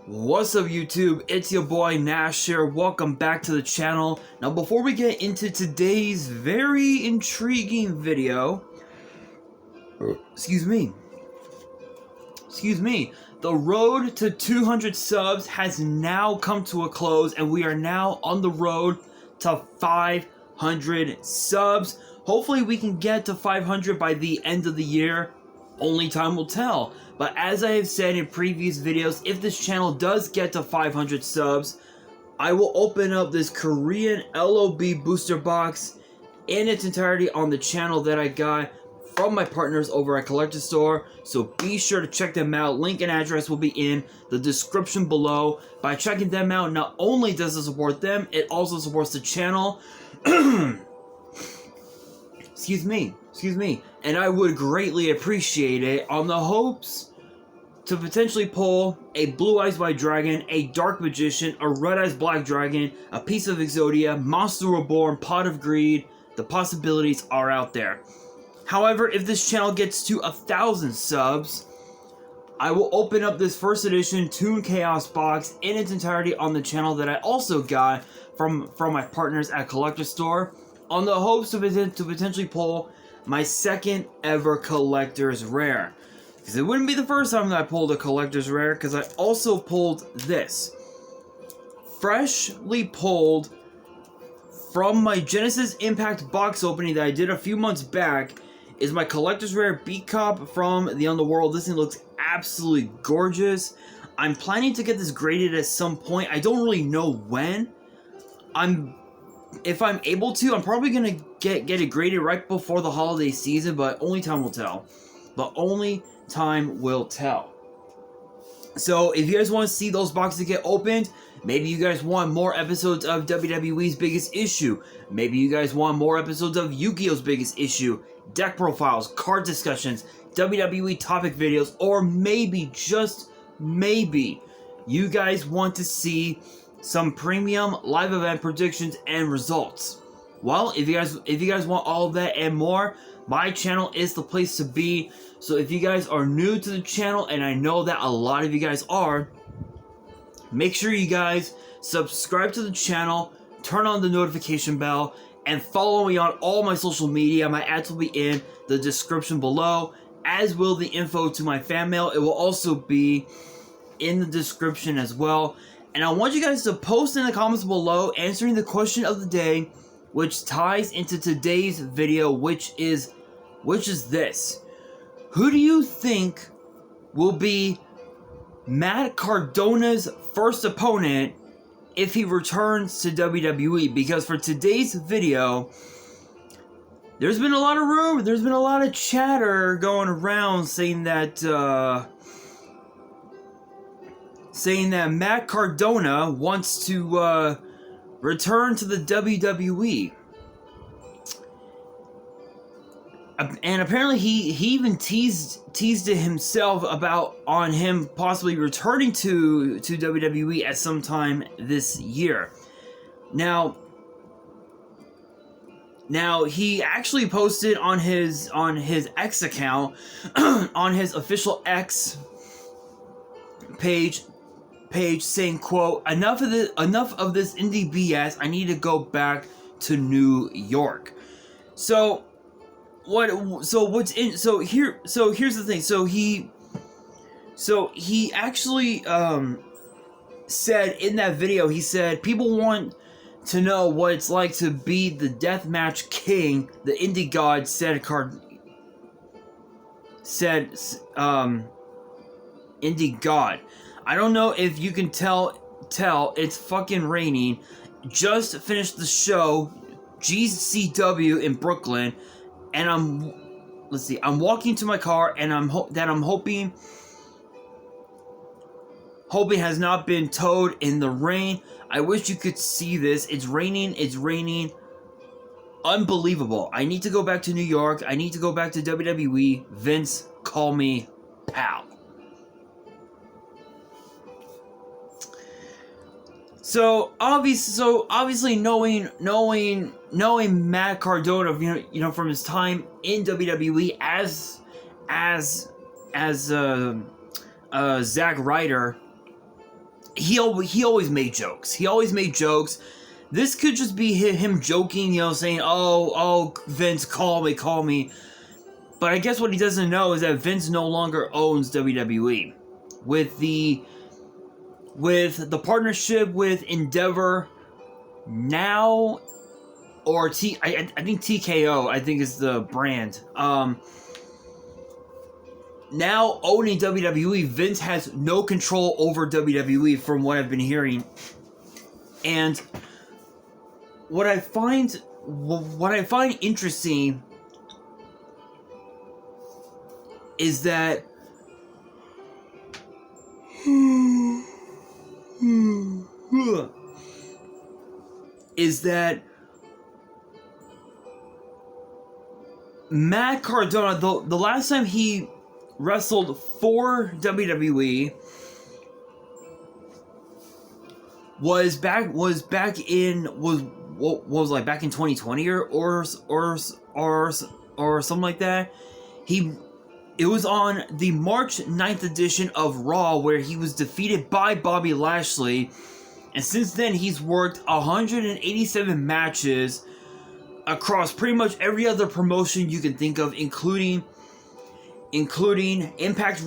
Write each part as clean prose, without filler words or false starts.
What's up YouTube, it's your boy Nash here, welcome back to the channel. Now before we get into today's very intriguing video, excuse me, the road to 200 subs has now come to a close and we are now on the road to 500 subs. Hopefully we can get to 500 by the end of the year. Only time will tell. But as I have said in previous videos, if this channel does get to 500 subs, I will open up this Korean LOB booster box in its entirety on the channel that I got from my partners over at Collector Store. So be sure to check them out. Link and address will be in the description below. By checking them out, not only does it support them, it also supports the channel. Excuse me. And I would greatly appreciate it on the hopes to potentially pull a Blue Eyes White Dragon, a Dark Magician, a Red Eyes Black Dragon, a piece of Exodia, Monster Reborn, Pot of Greed. The possibilities are out there. However, if this channel gets to 1,000 subs, I will open up this first edition Toon Chaos box in its entirety on the channel that I also got from my partners at Collector Store, on the hopes to potentially pull my second ever Collector's Rare. Because it wouldn't be the first time that I pulled a Collector's Rare, because I also pulled this. Freshly pulled from my Genesis Impact box opening that I did a few months back is my Collector's Rare Beat Cop from the Underworld. This thing looks absolutely gorgeous. I'm planning to get this graded at some point. I don't really know when. If I'm able to, I'm probably going to get it graded right before the holiday season, but only time will tell. So if you guys want to see those boxes get opened, maybe you guys want more episodes of WWE's Biggest Issue, maybe you guys want more episodes of Yu-Gi-Oh's Biggest Issue, deck profiles, card discussions, WWE topic videos, or maybe, just maybe, you guys want to see some premium live event predictions and results. Well, if you guys want all of that and more, my channel is the place to be. So if you guys are new to the channel, and I know that a lot of you guys are, make sure you guys subscribe to the channel, turn on the notification bell, and follow me on all my social media. My ads will be in the description below, as will the info to my fan mail. It will also be in the description as well. And I want you guys to post in the comments below answering the question of the day, which ties into today's video, which is this. Who do you think will be Matt Cardona's first opponent if he returns to WWE? Because for today's video, there's been a lot of rumor, there's been a lot of chatter going around saying that Matt Cardona wants to return to the WWE. And apparently he even teased it himself on him possibly returning to WWE at some time this year. Now he actually posted on his X account, on his official X page saying, quote, enough of this indie BS, I need to go back to New York. So here's the thing. So he actually said in that video, he said people want to know what it's like to be the deathmatch king, the indie god, indie god. I don't know if you can tell it's fucking raining. Just finished the show GCW in Brooklyn, and I'm walking to my car, and I'm hoping has not been towed in the rain. I wish you could see this. It's raining. Unbelievable. I need to go back to New York. I need to go back to WWE. Vince, call me pal. So obviously knowing Matt Cardona, you know from his time in WWE as Zack Ryder, he always made jokes. He always made jokes. This could just be him joking, saying, "Oh, Vince, call me." But I guess what he doesn't know is that Vince no longer owns WWE. With the partnership with Endeavor now, or I think TKO, I think is the brand. Now owning WWE, Vince has no control over WWE from what I've been hearing. And what I find interesting is that Matt Cardona, the last time he wrestled for WWE was back in 2020 or something like that. It was on the March 9th edition of Raw, where he was defeated by Bobby Lashley, and since then he's worked 187 matches across pretty much every other promotion you can think of, including Impact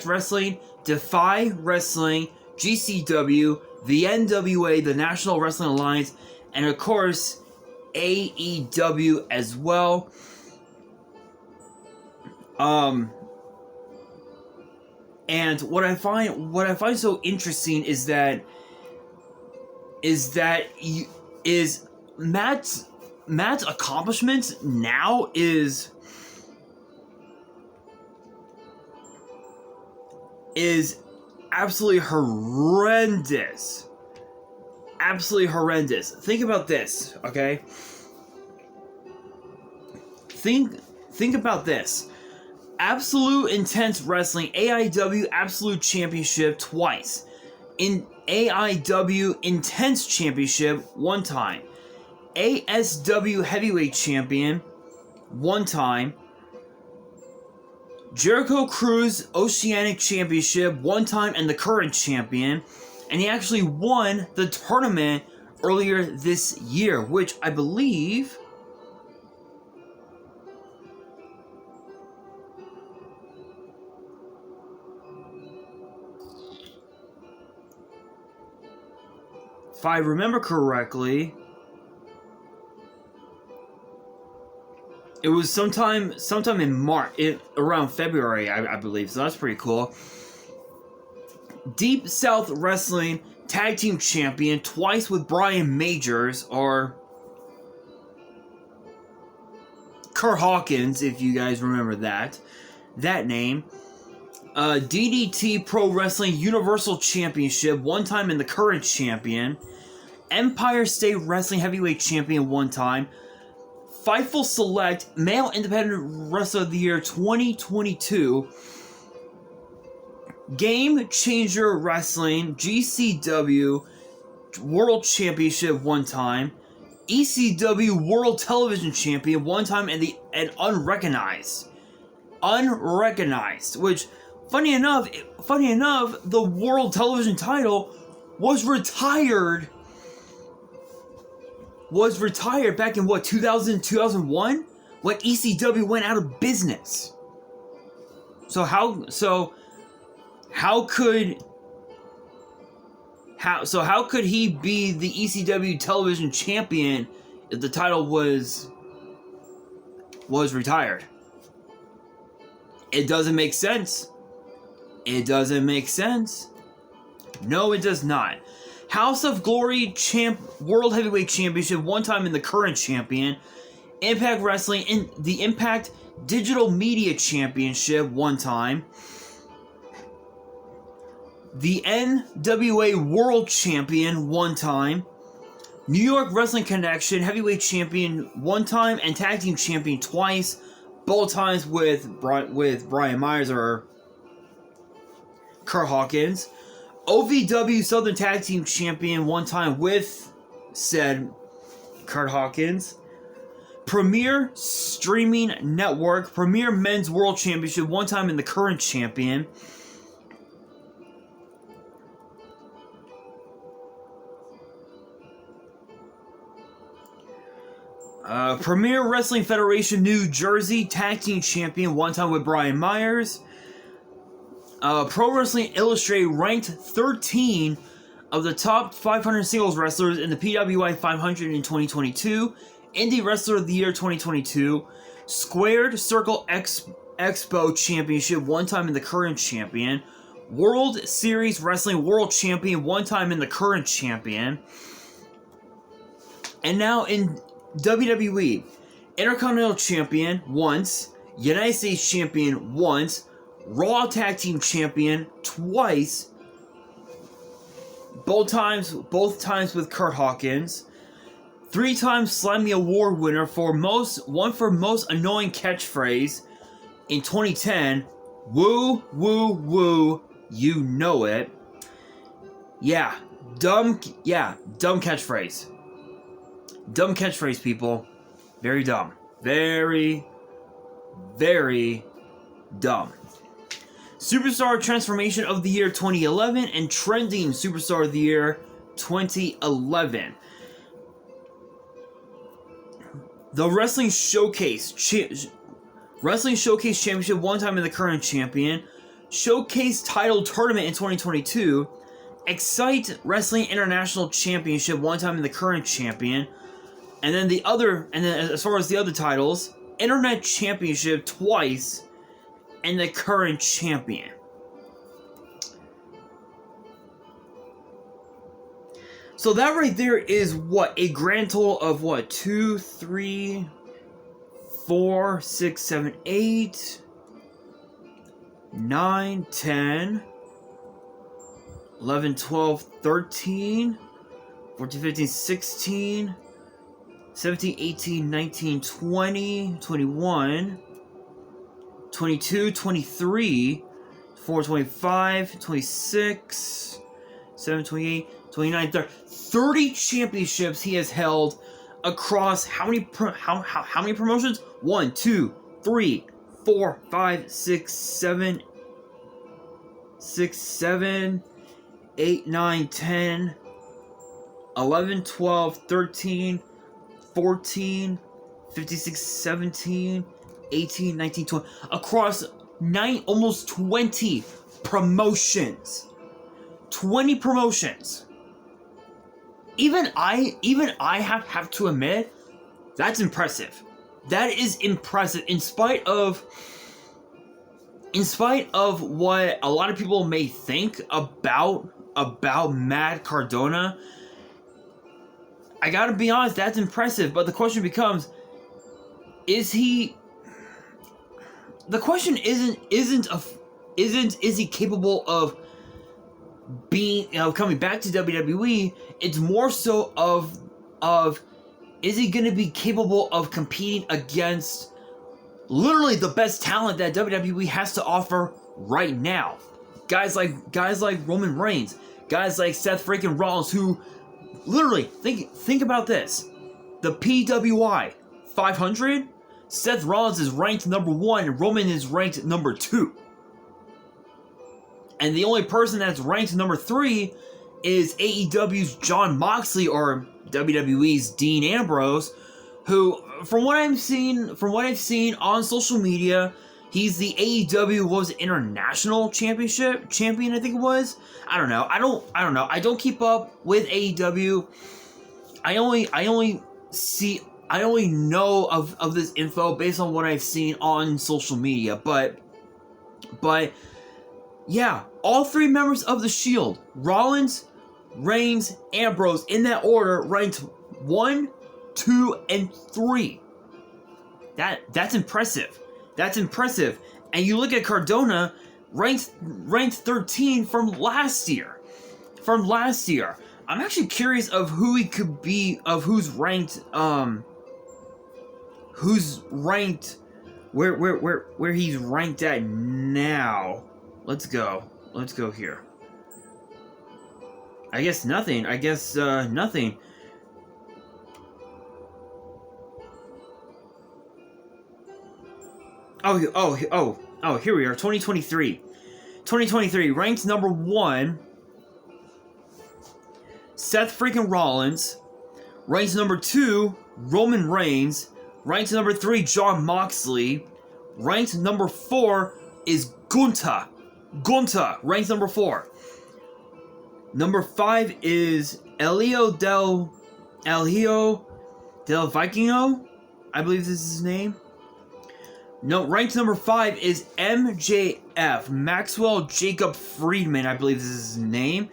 Wrestling, Defy Wrestling, GCW, the NWA, the National Wrestling Alliance, and of course AEW as well. And what I find so interesting is that Matt's accomplishments now is absolutely horrendous. Absolutely horrendous. Think about this, okay? Think about this. Absolute Intense Wrestling, AIW Absolute Championship twice. In AIW Intense Championship one time. ASW Heavyweight Champion one time. Jericho Cruise Oceanic Championship one time and the current champion. And he actually won the tournament earlier this year, which I believe... if I remember correctly, it was sometime in March, around February, I believe. So that's pretty cool. Deep South Wrestling Tag Team Champion twice with Brian Majors, or Kurt Hawkins, if you guys remember that name. DDT Pro Wrestling Universal Championship one time and the current champion. Empire State Wrestling Heavyweight Champion one time. Fightful Select Male Independent Wrestler of the Year 2022. Game Changer Wrestling GCW World Championship one time. ECW World Television Champion one time, and unrecognized, which funny enough, the World Television title was retired back in 2001 when ECW went out of business. So how could he be the ECW television champion if the title was retired? It doesn't make sense. It doesn't make sense. No, it does not. House of Glory World Heavyweight Championship one time and the current champion. Impact Wrestling in the Impact Digital Media Championship one time. The NWA World Champion one time. New York Wrestling Connection Heavyweight Champion one time and Tag Team Champion twice. Both times with Brian Myers or Kurt Hawkins. OVW Southern Tag Team Champion one time with said Kurt Hawkins. Premier Streaming Network Premier Men's World Championship one time and the current champion. Premier Wrestling Federation New Jersey Tag Team Champion, one time with Brian Myers. Pro Wrestling Illustrated ranked 13 of the top 500 singles wrestlers in the PWI 500 in 2022. Indie Wrestler of the Year 2022. Squared Circle Expo Championship, one time in the current champion. World Series Wrestling World Champion, one time in the current champion. And now in WWE, Intercontinental Champion once, United States Champion once, Raw Tag Team Champion twice, both times with Kurt Hawkins, 3-time Slammy Award winner for most annoying catchphrase in 2010, woo, woo, woo, you know it. Dumb catchphrase. Dumb catchphrase, people. Very dumb. Very, very dumb. Superstar Transformation of the Year 2011 and Trending Superstar of the Year 2011. The Wrestling Showcase Championship, one time in the current champion. Showcase Title Tournament in 2022. Excite Wrestling International Championship, one time in the current champion. And then as far as the other titles, Internet Championship twice, and the current champion. So that right there is what? A grand total of what? 2, 3, 4, 6, 7, 8, 9, 10, 11, 12, 13, 14, 15, 16, 17, 18, 19, 20, 21, 22, 23, 24, 25, 26, 27, 28, 29, 30. 30 championships he has held across how many promotions? 1, 2, 3, 4, 5, 6, 7, 8, 9, 10, 11, 12, 13, 14, 56, 17, 18, 19, 20. Across almost 20 promotions. 20 promotions. Even I have to admit, that's impressive. That is impressive. In spite of what a lot of people may think about Matt Cardona, I gotta be honest, that's impressive. But the question becomes, is he capable of coming back to WWE? It's more so of is he going to be capable of competing against literally the best talent that WWE has to offer right now? Guys like Roman Reigns, guys like Seth freaking Rollins, who literally think about this. The PWI 500, Seth Rollins is ranked number 1 and Roman is ranked number 2. And the only person that's ranked number 3 is AEW's Jon Moxley, or WWE's Dean Ambrose, who, from what I've seen on social media, he's the AEW International Champion, I think it was. I don't know. I don't know. I don't keep up with AEW. I only know of this info based on what I've seen on social media, but yeah, all 3 members of the Shield, Rollins, Reigns, Ambrose, in that order, ranked 1, 2, and 3. That's impressive. That's impressive. And you look at Cardona, ranked 13 from last year. I'm actually curious of who he could be, of who's ranked where he's ranked at now. Let's go here. I guess nothing. Nothing. Oh, here we are. 2023. Ranked number 1. Seth freaking Rollins. Ranked number 2, Roman Reigns. Ranked number 3, Jon Moxley. Ranked number 4 is Gunther. Gunther, ranked number 4. Number 5 is Elio del Vikingo. I believe this is his name. No, ranked number 5 is MJF, Maxwell Jacob Friedman. I believe this is his name.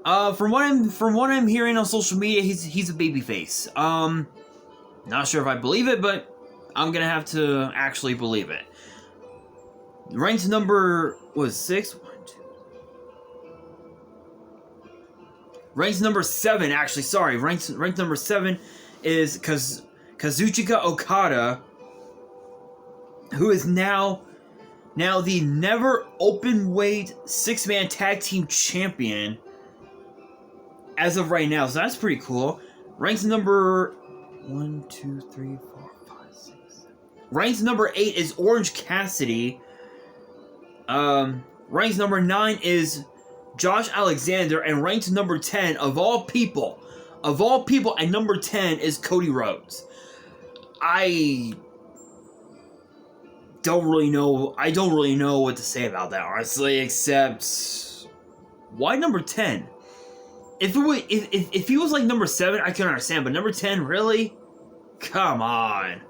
From what I'm hearing on social media, he's a babyface. Not sure if I believe it, but I'm gonna have to actually believe it. Ranked number 6. 1, 2. Ranked number 7. Actually, sorry. Ranked number 7 is Kazuchika Okada, who is now the never open weight 6-man tag team champion as of right now. So that's pretty cool. Ranked number 1, 2, 3, 4, 5, 6, 7. Ranked number 8 is Orange Cassidy. Ranked number 9 is Josh Alexander, and ranked number 10 of all people, at number 10 is Cody Rhodes. I don't really know what to say about that, honestly, except why number 10? If he was like number 7, I can understand, but number 10, really? Come on.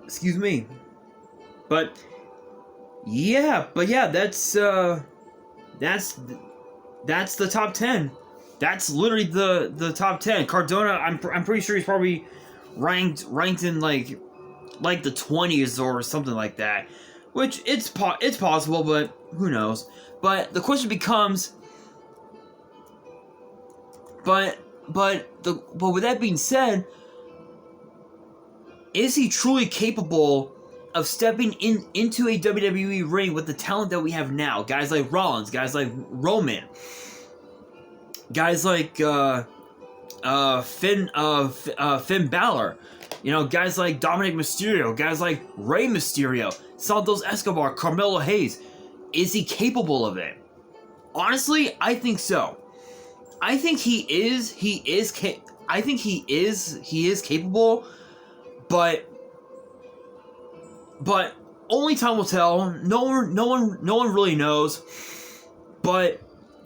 Excuse me. But yeah, that's the top 10. That's literally the top 10. Cardona, I'm pretty sure he's probably ranked in like the 20s or something like that, which it's possible, but who knows. But the question becomes, but with that being said, is he truly capable of stepping into a WWE ring with the talent that we have now? Guys like Rollins, guys like Roman, guys like Finn Balor, guys like Dominic Mysterio, guys like Rey Mysterio, Santos Escobar, Carmelo Hayes. Is he capable of it? Honestly, I think so. I think he is capable, but only time will tell. No one really knows. But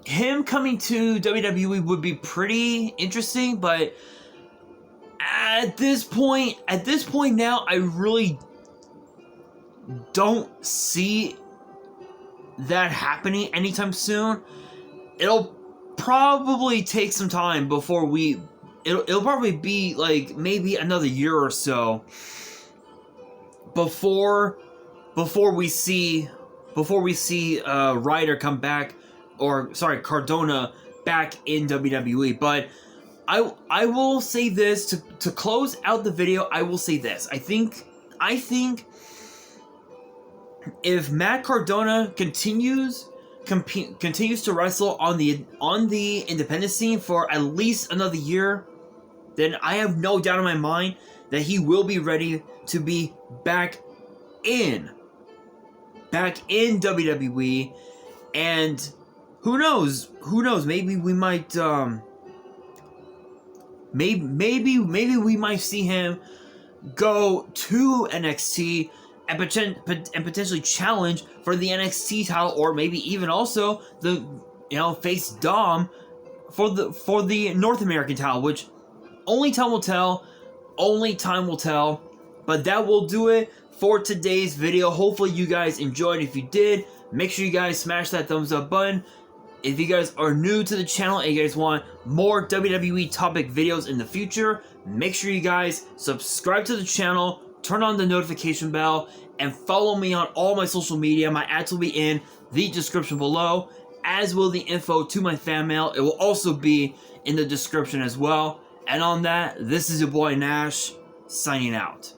him coming to WWE would be pretty interesting. But at this point now, I really don't see that happening anytime soon. It'll probably take some time before it'll probably be like maybe another year or so before we see Ryder come back, or sorry, Cardona back in WWE. But I will say this to close out the video. I will say this. I think if Matt Cardona continues to wrestle on the independent scene for at least another year, then I have no doubt in my mind that he will be ready to be back in WWE. And who knows, maybe we might maybe we might see him go to NXT and potentially challenge for the NXT title, or maybe even also face Dom for the North American title, which only time will tell. But that will do it for today's video. Hopefully you guys enjoyed. If you did, make sure you guys smash that thumbs up button. If you guys are new to the channel and you guys want more WWE topic videos in the future, make sure you guys subscribe to the channel, turn on the notification bell, and follow me on all my social media. My ads will be in the description below, as will the info to my fan mail. It will also be in the description as well. And on that, this is your boy Nash, signing out.